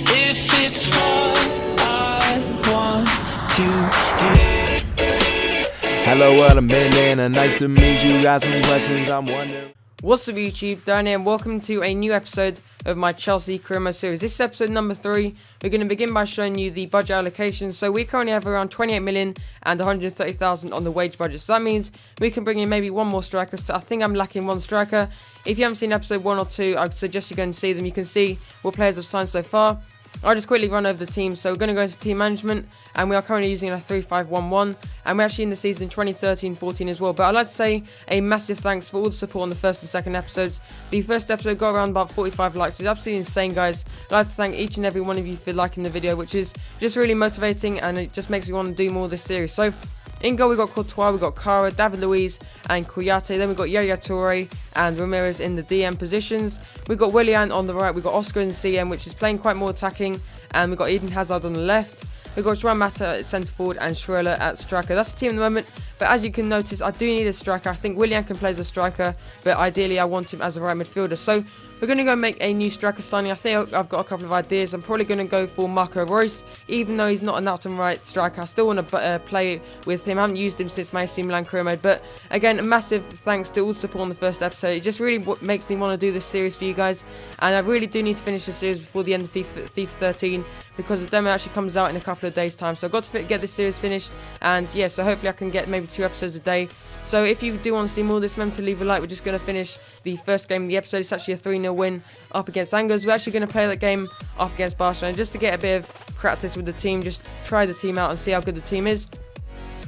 if it's what I want to do. Hello, what I'm in, and nice to meet you. Got some questions I'm wondering. What's up YouTube, Darren here, and welcome to a new episode of my Chelsea career mode series. This is episode number 3. We're going to begin by showing you the budget allocation. So we currently have around 28 million and 130,000 on the wage budget. So that means we can bring in maybe one more striker. So I think I'm lacking one striker. If you haven't seen episode 1 or 2, I'd suggest you go and see them. You can see what players have signed so far. I'll just quickly run over the team. So we're going to go into team management, and we are currently using a 3-5-1-1, and we're actually in the season 2013-14 as well. But I'd like to say a massive thanks for all the support on the first and second episodes. The first episode got around about 45 likes, which is absolutely insane, guys. I'd like to thank each and every one of you for liking the video, which is just really motivating, and it just makes me want to do more of this series. So in goal, we got Courtois, we got Kara, David Luiz, and Kouyaté. Then we got Yaya Toure and Ramirez in the DM positions. We got Willian on the right. We got Oscar in the CM, which is playing quite more attacking, and we got Eden Hazard on the left. We got Joan Mata at centre forward and Schroeder at striker. That's the team at the moment. But as you can notice, I do need a striker. I think Willian can play as a striker, but ideally I want him as a right midfielder. So we're going to go make a new striker signing. I think I've got a couple of ideas. I'm probably going to go for Marco Reus. Even though he's not an out and right striker, I still want to play with him. I haven't used him since my AC Milan career mode. But again, a massive thanks to all the support on the first episode. It just really makes me want to do this series for you guys. And I really do need to finish this series before the end of FIFA 13, because the demo actually comes out in a couple of days' time. So I've got to get this series finished. And yeah, so hopefully I can get maybe 2 episodes a day. So if you do want to see more of this, remember to leave a like. We're just going to finish the first game of the episode. It's actually a 3-0 win up against Angers. We're actually going to play that game up against Barcelona just to get a bit of practice with the team. Just try the team out and see how good the team is.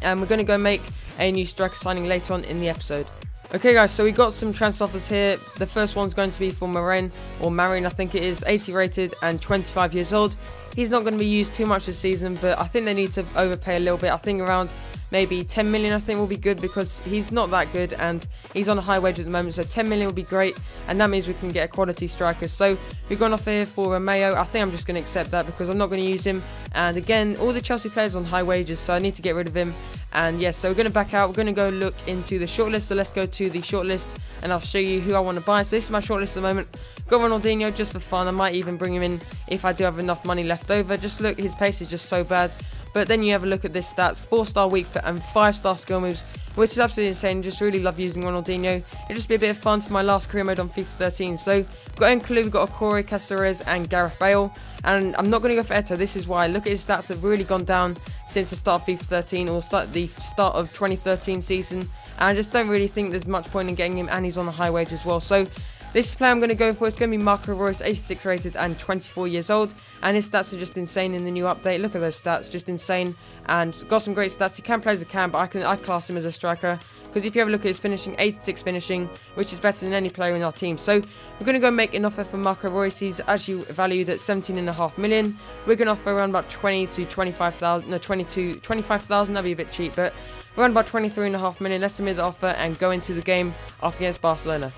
And we're going to go make a new striker signing later on in the episode. Okay guys, so we got some transfer offers here. The first one's going to be for Marin I think it is, 80 rated and 25 years old. He's not going to be used too much this season, but I think they need to overpay a little bit. I think around maybe 10 million I think will be good, because he's not that good and he's on a high wage at the moment. So 10 million will be great, and that means we can get a quality striker. So we've gone off here for Romeo. I think I'm just going to accept that because I'm not going to use him. And again, all the Chelsea players on high wages, so I need to get rid of him. And yes, so we're going to back out. We're going to go look into the shortlist. So let's go to the shortlist and I'll show you who I want to buy. So this is my shortlist at the moment. Got Ronaldinho just for fun. I might even bring him in if I do have enough money left over. Just look, his pace is just so bad. But then you have a look at this stats: 4-star weak foot and 5-star skill moves, which is absolutely insane. Just really love using Ronaldinho. It'll just be a bit of fun for my last career mode on FIFA 13. So we've got Nkulu, we've got Okore, Caceres and Gareth Bale. And I'm not going to go for Eto. This is why. Look at his stats have really gone down since the start of FIFA 13, or the start of 2013 season. And I just don't really think there's much point in getting him, and he's on a high wage as well. So this player I'm going to go for, it's going to be Marco Reus, 86 rated and 24 years old. And his stats are just insane in the new update. Look at those stats, just insane. And got some great stats. He can play as a cam, but I class him as a striker. Because if you have a look at his finishing, 86 finishing, which is better than any player in our team. So we're going to go make an offer for Marco Reus. He's actually valued at 17.5 million. We're going to offer around about 20 to 25,000. No, 25,000. That'd be a bit cheap, but around about 23.5 million. Let's submit the offer and go into the game up against Barcelona.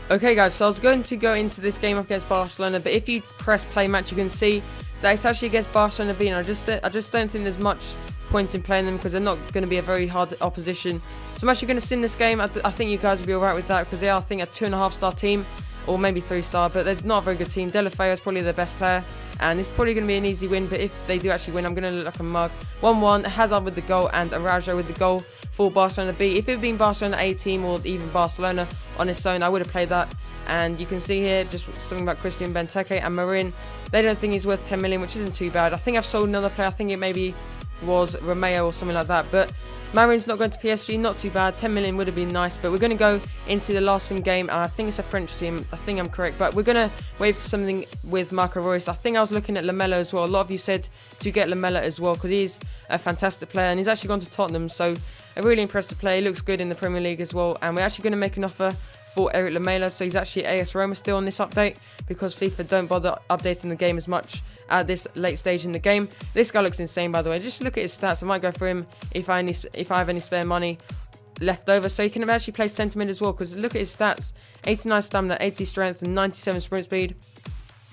Okay guys, so I was going to go into this game up against Barcelona, but if you press play match, you can see that it's actually against Barcelona B, and I just don't think there's much point in playing them because they're not going to be a very hard opposition. So I'm actually going to sin this game. I think you guys will be alright with that, because they are, I think, a 2.5-star team, or maybe 3-star, but they're not a very good team. Deulofeu is probably their best player, and it's probably going to be an easy win, but if they do actually win, I'm going to look like a mug. 1-1, Hazard with the goal and Araujo with the goal for Barcelona B. If it had been Barcelona A team, or even Barcelona on its own, I would have played that. And you can see here just something about Christian Benteke and Marin. They don't think he's worth 10 million, which isn't too bad. I think I've sold another player. I think it maybe was Romeo or something like that. But Marin's not going to PSG, not too bad. 10 million would have been nice. But we're going to go into the last sim game. And I think it's a French team. I think I'm correct. But we're going to wait for something with Marco Reus. I think I was looking at Lamela as well. A lot of you said to get Lamela as well, because he's a fantastic player. And he's actually gone to Tottenham. So a really impressive player. He looks good in the Premier League as well. And we're actually going to make an offer for Eric Lamela, so he's actually AS Roma still on this update, because FIFA don't bother updating the game as much at this late stage in the game. This guy looks insane, by the way. Just look at his stats. I might go for him if I have any spare money left over. So he can actually play centre mid as well, because look at his stats: 89 stamina, 80 strength, and 97 sprint speed.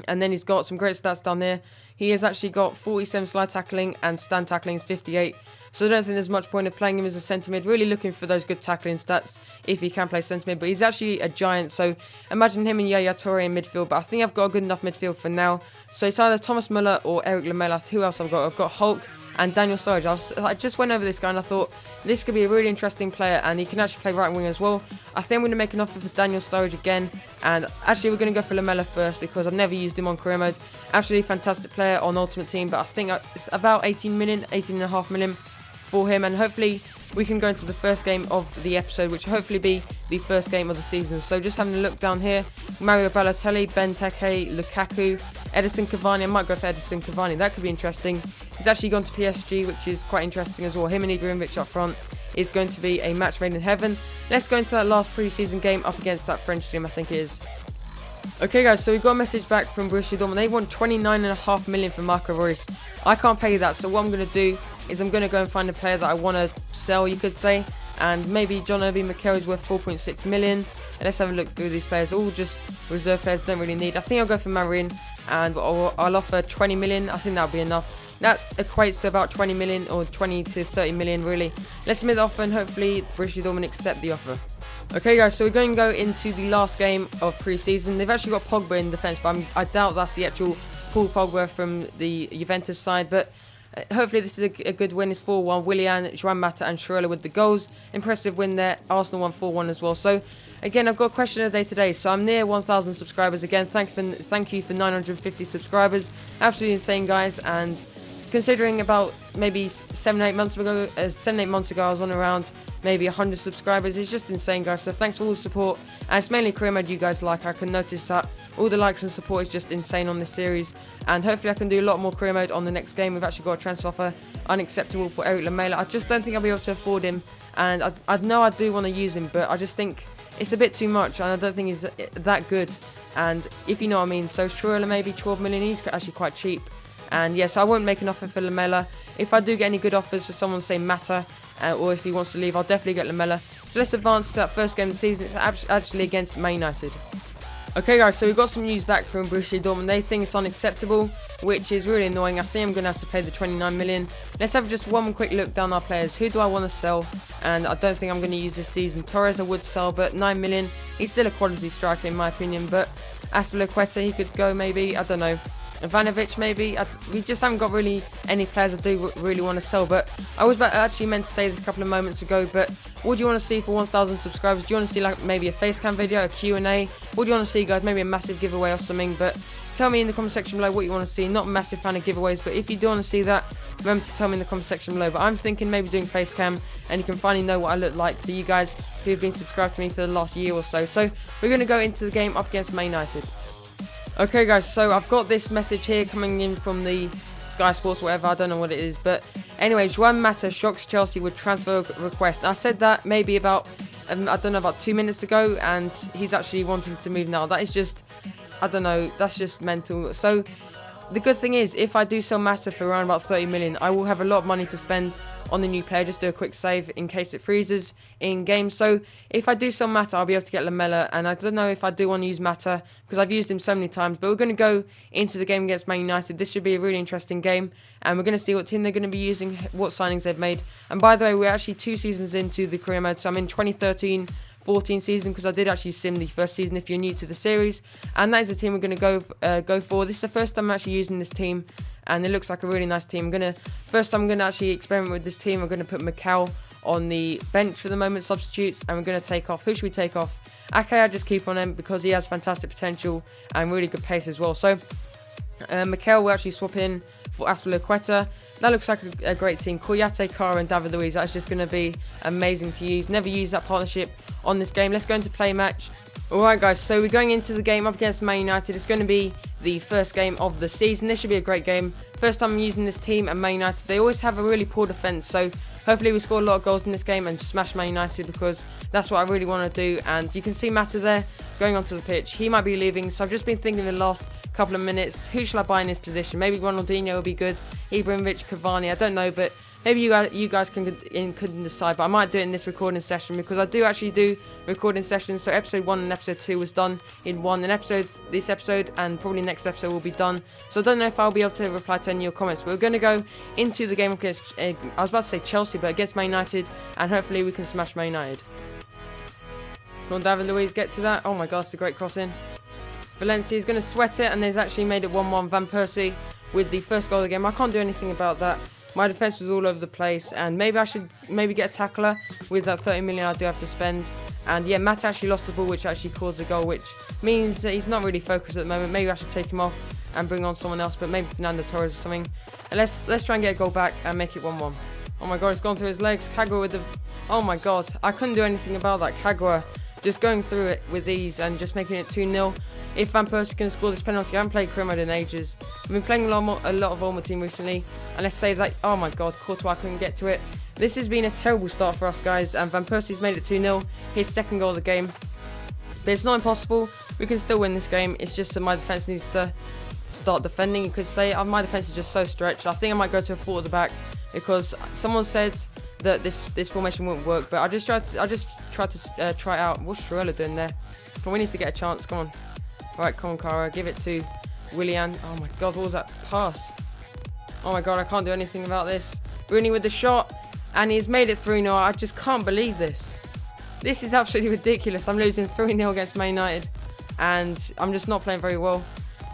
And then he's got some great stats down there. He has actually got 47 slide tackling, and stand tackling is 58. so I don't think there's much point of playing him as a centre mid. Really looking for those good tackling stats if he can play centre mid, but he's actually a giant, so imagine him and Yaya Toure in midfield, but I think I've got a good enough midfield for now. So it's either Thomas Müller or Eric Lamela. Who else I've got? I've got Hulk and Daniel Sturridge. I just went over this guy and I thought this could be a really interesting player, and he can actually play right wing as well. I think I'm going to make an offer for Daniel Sturridge again, and actually we're going to go for Lamela first because I've never used him on career mode. Absolutely fantastic player on Ultimate Team, but I think it's about 18.5 million for him, and hopefully we can go into the first game of the episode, which will hopefully be the first game of the season. So just having a look down here, Mario Balotelli, Benteke, Lukaku, Edison Cavani. I might go for Edison Cavani, that could be interesting. He's actually gone to PSG, which is quite interesting as well. Him and Ibrahimovic up front is going to be a match made in heaven. Let's go into that last pre-season game up against that French team, I think it is. Okay guys, so we've got a message back from Borussia Dortmund. They want 29.5 million for Marco Reus. I can't pay that, so what I'm going to do is I'm going to go and find a player that I want to sell, you could say. And maybe John Obi Mikel is worth 4.6 million. And let's have a look through these players. All just reserve players, don't really need. I think I'll go for Marin, and I'll offer 20 million. I think that'll be enough. That equates to about 20 million or 20 to 30 million really. Let's submit the offer and hopefully Borussia Dortmund accept the offer. Okay guys, so we're going to go into the last game of pre-season. They've actually got Pogba in defence, but I doubt that's the actual Paul Pogba from the Juventus side. But hopefully this is a good win. It's 4-1. Willian, Juan Mata and Schürrle with the goals. Impressive win there. Arsenal won 4-1 as well. So again, I've got a question of the day today. So I'm near 1,000 subscribers again. Thank you for 950 subscribers. Absolutely insane, guys. And considering about maybe 7-8 months ago, I was on around maybe 100 subscribers. It's just insane, guys. So thanks for all the support, and it's mainly career mode you guys like. I can notice that all the likes and support is just insane on this series, and hopefully I can do a lot more career mode on the next game. We've actually got a transfer offer unacceptable for Eric Lamela. I just don't think I'll be able to afford him, and I know I do want to use him, but I just think it's a bit too much, and I don't think he's that good. And if you know what I mean, so Schürrle maybe 12 million. He's actually quite cheap. And yes, I won't make an offer for Lamela. If I do get any good offers for someone, say Mata, or if he wants to leave, I'll definitely get Lamela. So let's advance to that first game of the season. It's actually against Man United. Okay guys, so we've got some news back from Borussia Dortmund. They think it's unacceptable, which is really annoying. I think I'm going to have to pay the 29 million. Let's have just one quick look down our players. Who do I want to sell? And I don't think I'm going to use this season. Torres I would sell, but 9 million. He's still a quality striker in my opinion, but Azpilicueta, he could go maybe, I don't know. Ivanovic maybe. We just haven't got really any players I do really want to sell. But I was actually meant to say this a couple of moments ago, but what do you want to see for 1,000 subscribers? Do you want to see like maybe a face cam video, a Q&A? What do you want to see, guys? Maybe a massive giveaway or something? But tell me in the comment section below what you want to see. Not a massive fan of giveaways, but if you do want to see that, remember to tell me in the comment section below. But I'm thinking maybe doing face cam, and you can finally know what I look like for you guys who have been subscribed to me for the last year or so. So we're going to go into the game up against Man United. Okay guys, so I've got this message here coming in from the Sky Sports, whatever, I don't know what it is, but anyway, Juan Mata shocks Chelsea with transfer request. I said that maybe about, I don't know, about 2 minutes ago, and he's actually wanting to move now. That is just, I don't know, that's just mental. So the good thing is, if I do sell Mata for around about 30 million, I will have a lot of money to spend on the new player. Just do a quick save in case it freezes in game. So if I do sell Mata, I'll be able to get Lamela, and I don't know if I do want to use Mata because I've used him so many times. But we're going to go into the game against Man United. This should be a really interesting game, and we're going to see what team they're going to be using, what signings they've made. And by the way, we're actually 2 seasons into the career mode, so I'm in 2013-14 season because I did actually sim the first season if you're new to the series, and that is the team we're going to go for. This is the first time I'm actually using this team, and it looks like a really nice team. First time I'm going to actually experiment with this team. I'm going to put Mikel on the bench for the moment, substitutes, and we're going to take off. Who should we take off? Ake, I just keep on him because he has fantastic potential and really good pace as well. So Mikel will actually swap in for Azpilicueta. That looks like a great team. Kouyate, Kara and David Luiz. That's just going to be amazing to use. Never use that partnership on this game. Let's go into play match. Alright guys, so we're going into the game up against Man United. It's going to be the first game of the season. This should be a great game. First time I'm using this team, and Man United, they always have a really poor defence. So hopefully we score a lot of goals in this game and smash Man United, because that's what I really want to do. And you can see Mata there going onto the pitch. He might be leaving, so I've just been thinking in the last couple of minutes, who shall I buy in this position? Maybe Ronaldinho will be good. Ibrahimovic, Cavani, I don't know, but Maybe you guys can decide, but I might do it in this recording session because I do actually do recording sessions. So episode 1 and episode 2 was done in one, and this episode and probably next episode will be done. So I don't know if I'll be able to reply to any of your comments, but we're going to go into the game against, I was about to say Chelsea, but against Man United, and hopefully we can smash Man United. Come on, David Luiz, get to that. Oh my God, it's a great crossing. Valencia's going to sweat it, and they've actually made it 1-1. Van Persie with the first goal of the game. I can't do anything about that. My defence was all over the place, and maybe I should get a tackler with that 30 million I do have to spend. And yeah, Matt actually lost the ball, which actually caused a goal, which means that he's not really focused at the moment. Maybe I should take him off and bring on someone else, but maybe Fernando Torres or something. And let's try and get a goal back and make it 1-1. Oh my God, it's gone through his legs. Kagawa with the... Oh my God, I couldn't do anything about that. Kagawa just going through it with ease and just making it 2-0. If Van Persie can score this penalty, I haven't played career mode in ages. I've been playing a lot of Ultimate Team recently, and let's save that. Oh my God, Courtois couldn't get to it. This has been a terrible start for us, guys, and Van Persie's made it 2-0, his second goal of the game. But it's not impossible. We can still win this game. It's just that my defence needs to start defending. You could say my defence is just so stretched. I think I might go to a 4 at the back because someone said that this formation won't work, but I just tried to try it out. What's Schürrle doing there? But we need to get a chance. Come on. Right, come on, Cara. Give it to Willian. Oh my God, what was that pass? Oh my God, I can't do anything about this. Rooney with the shot, and he's made it 3-0. I just can't believe this. This is absolutely ridiculous. I'm losing 3-0 against Man United, and I'm just not playing very well.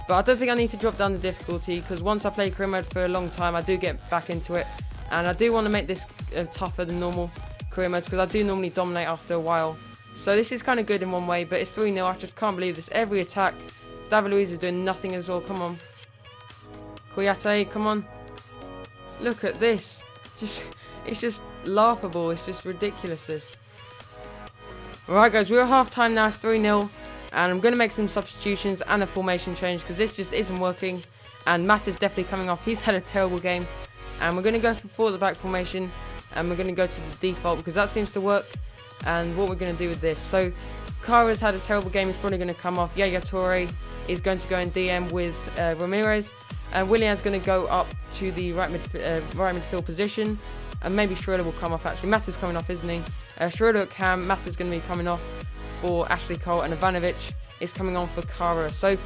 But I don't think I need to drop down the difficulty, because once I play career mode for a long time, I do get back into it. And I do want to make this tougher than normal career modes, because I do normally dominate after a while. So this is kind of good in one way, but it's 3-0. I just can't believe this. Every attack, David Luiz is doing nothing as well. Come on. Kouyaté, come on. Look at this. It's just laughable. It's just ridiculous, this. Alright, guys, we're at half-time now. It's 3-0. And I'm going to make some substitutions and a formation change because this just isn't working. And Matt is definitely coming off. He's had a terrible game. And we're going to go for 4 at the back formation. And we're going to go to the default because that seems to work. And what we're going to do with this. So, Kara's had a terrible game. He's probably going to come off. Yaya Toure is going to go in DM with Ramirez. And Willian's going to go up to the right midfield position. And maybe Schürrle will come off, actually. Matt is coming off, isn't he? Schürrle at Cam. Matt is going to be coming off for Ashley Cole. And Ivanovic is coming on for Kara. So,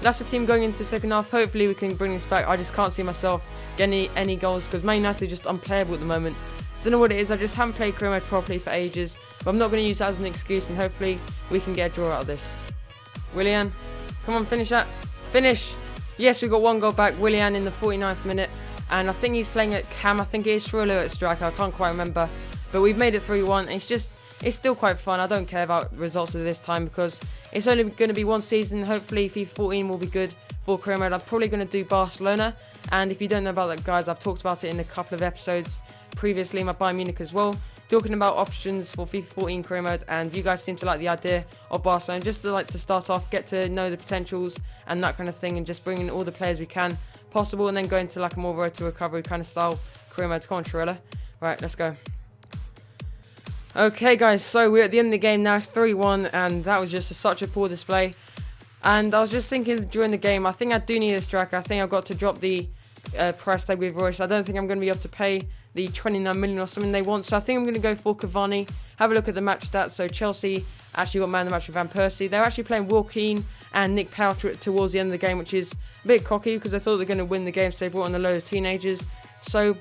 that's the team going into the second half. Hopefully, we can bring this back. I just can't see myself getting any goals because Man United are just unplayable at the moment. Don't know what it is. I just haven't played career mode properly for ages. But I'm not going to use that as an excuse. And hopefully, we can get a draw out of this. Willian, come on, finish that. Finish. Yes, we got 1 goal back. Willian in the 49th minute. And I think he's playing at Cam. I think it is Schürrle at striker. I can't quite remember. But we've made it 3-1. It's still quite fun. I don't care about results of this time because it's only going to be 1 season. Hopefully, FIFA 14 will be good for career mode. I'm probably going to do Barcelona. And if you don't know about that, guys, I've talked about it in a couple of episodes previously, my Bayern Munich as well. Talking about options for FIFA 14 career mode, and you guys seem to like the idea of Barcelona. Just to start off, get to know the potentials and that kind of thing, and just bring in all the players we can possible, and then go into like a more road to recovery kind of style career mode. Come on, Schürrle. Right, let's go. Okay, guys, so we're at the end of the game now. It's 3-1, and that was just such a poor display. And I was just thinking during the game, I think I do need a striker. I think I've got to drop the price tag with Royce. I don't think I'm going to be able to pay the 29 million or something they want. So I think I'm going to go for Cavani. Have a look at the match stats. So Chelsea actually got man of the match with Van Persie. They're actually playing Will Keane and Nick Powell towards the end of the game, which is a bit cocky because I thought they were going to win the game. So they brought on a load of teenagers. So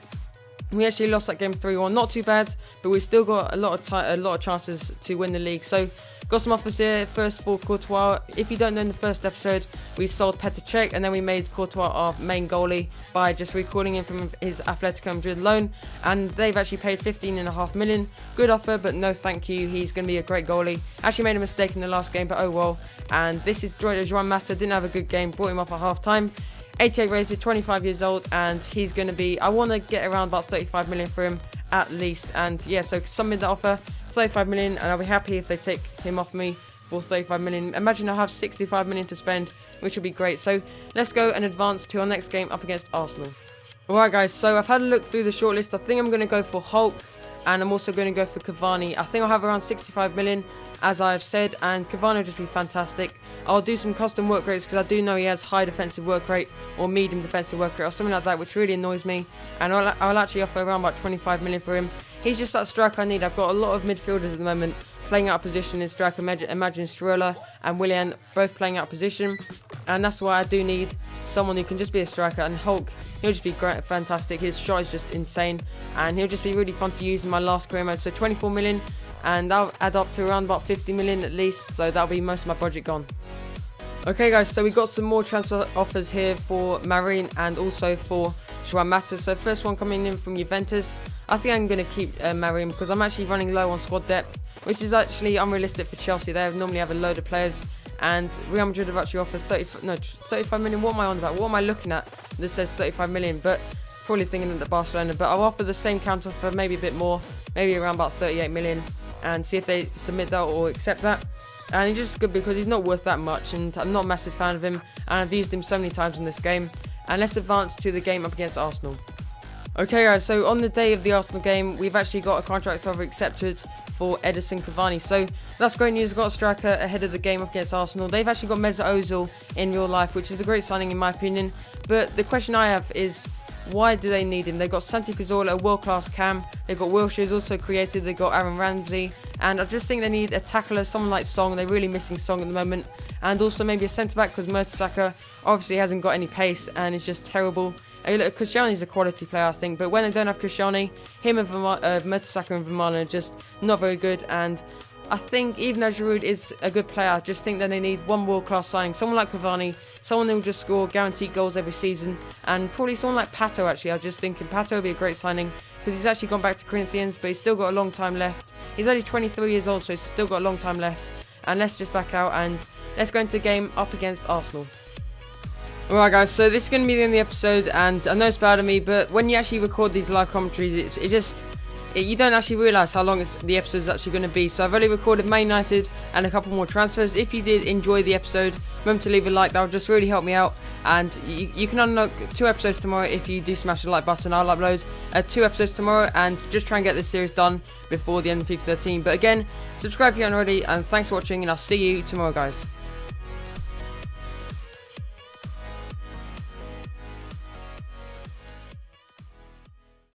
we actually lost that game 3-1. Not too bad, but we still got a lot of chances to win the league. So got some offers here. First for Courtois. If you don't know, in the first episode, we sold Petr Cech and then we made Courtois our main goalie by just recalling him from his Atletico Madrid loan. And they've actually paid 15.5 million. Good offer, but no thank you. He's going to be a great goalie. Actually made a mistake in the last game, but oh well. And this is Joan Mata. Didn't have a good game. Brought him off at half time. 88 rated, 25 years old, and he's going to be, I want to get around about 35 million for him at least. And yeah, so submit the offer, 35 million, and I'll be happy if they take him off me for 35 million. Imagine I have 65 million to spend, which would be great. So let's go and advance to our next game up against Arsenal. Alright guys, so I've had a look through the shortlist. I think I'm going to go for Hulk, and I'm also going to go for Cavani. I think I'll have around 65 million, as I've said, and Cavani will just be fantastic. I'll do some custom work rates because I do know he has high defensive work rate or medium defensive work rate or something like that, which really annoys me. And I'll actually offer around about 25 million for him. He's just that striker I need. I've got a lot of midfielders at the moment playing out of position in striker. Imagine Stroller and Willian both playing out of position, and that's why I do need someone who can just be a striker. And Hulk, he'll just be great, fantastic. His shot is just insane, and he'll just be really fun to use in my last career mode. So 24 million, and that'll add up to around about 50 million at least. So that'll be most of my budget gone. Okay guys, so we got some more transfer offers here for Marine and also for João Mata. So first one coming in from Juventus. I think I'm going to keep Marine because I'm actually running low on squad depth, which is actually unrealistic for Chelsea. They normally have a load of players, and Real Madrid have actually offered 35 million. What am I on about? What am I looking at that says 35 million? But probably thinking of the Barcelona. But I'll offer the same counter for maybe a bit more, maybe around about 38 million, and see if they submit that or accept that. And he's just good because he's not worth that much, and I'm not a massive fan of him, and I've used him so many times in this game. And let's advance to the game up against Arsenal. Okay guys, so on the day of the Arsenal game, we've actually got a contract offer accepted for Edison Cavani. So that's great news. I've got a striker ahead of the game up against Arsenal. They've actually got Mesut Ozil in real life, which is a great signing in my opinion. But the question I have is, why do they need him? They've got Santi Cazorla, a world-class cam. They've got Wilshere, who's also creative. They've got Aaron Ramsey. And I just think they need a tackler, someone like Song. They're really missing Song at the moment. And also maybe a centre-back because Mertesacker obviously hasn't got any pace and is just terrible. Koscielny's a quality player, I think, but when they don't have Koscielny, him and Mertesacker and Vermaelen are just not very good. And I think even though Giroud is a good player, I just think that they need one world-class signing, someone like Cavani, someone who will just score guaranteed goals every season, and probably someone like Pato. Actually, I was just thinking Pato would be a great signing because he's actually gone back to Corinthians, but he's still got a long time left. He's only 23 years old, so he's still got a long time left. And let's just back out and let's go into the game up against Arsenal. Alright guys, so this is going to be the end of the episode, and I know it's bad of me, but when you actually record these live commentaries, you don't actually realise how long the episode is actually going to be. So I've already recorded Man United and a couple more transfers. If you did enjoy the episode, remember to leave a like. That would just really help me out. And you can unlock 2 episodes tomorrow if you do smash the like button. I'll upload 2 episodes tomorrow and just try and get this series done before the end of FIFA 13. But again, subscribe if you haven't already, and thanks for watching, and I'll see you tomorrow guys.